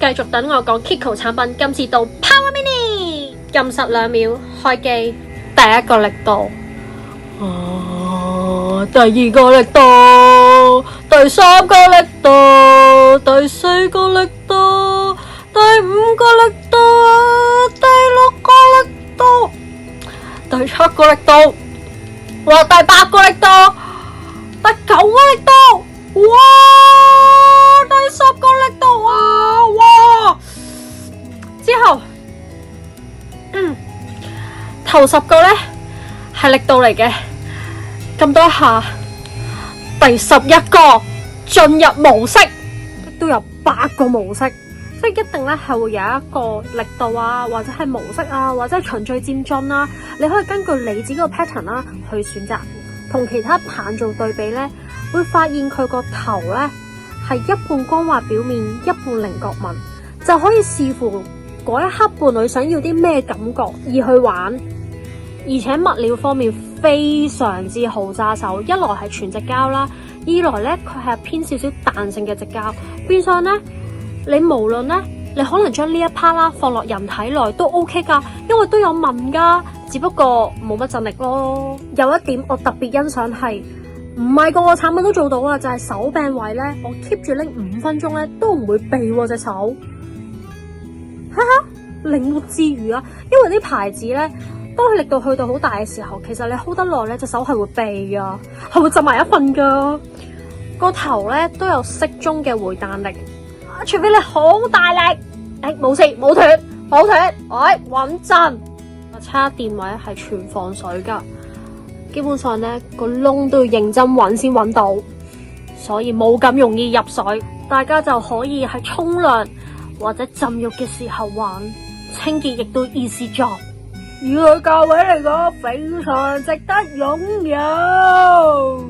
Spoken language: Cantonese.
繼續等我講 Kiko 產品，今次到 Power Mini， 撳實2秒，開機，第一個力度，第二個力度，第三個力度，第四個力度，第5個力度，第6個力度，第7個力度，哇，第8個力度，第9個力度，哇，第10個力度，哇，之後，頭10個呢係力度嚟嘅，咁多下，第11個進入模式，都有8個模式，即係一定咧係會有一個力度啊，或者係模式啊，或者係循序漸進啦。你可以根據你自己個 pattern 啦去選擇，同其他棒做對比咧，會發現佢個頭咧係一半光滑表面，一半菱角紋，就可以視乎嗰一刻伴侶想要啲咩感覺而去玩。而且物料方面非常之好揸手，一來係全矽膠啦，二來咧佢係偏少少彈性嘅矽膠，變相咧你無論咧你可能將呢一 part 啦放落人體內都 OK 噶，因為都有紋噶，只不過冇乜震力咯。有一點我特別欣賞係唔係個個產品都做到啊，就係手柄位咧，我 keep 住拎5分鐘咧都唔會痹喎隻手，哈哈，靈活之餘啊，因為啲牌子咧。當佢力度去到好大嘅時候，其實你 hold 得耐咧，隻手係會痹噶，係會浸埋一份噶。個頭咧都有適中嘅回彈力，除非你好大力，冇事冇斷冇斷，穩陣。插電位係全防水噶，基本上咧個窿都要認真揾先揾到，所以冇咁容易入水。大家就可以喺沖涼或者浸浴嘅時候玩，清潔亦都 easy job。以佢價位嚟講，非常值得擁有。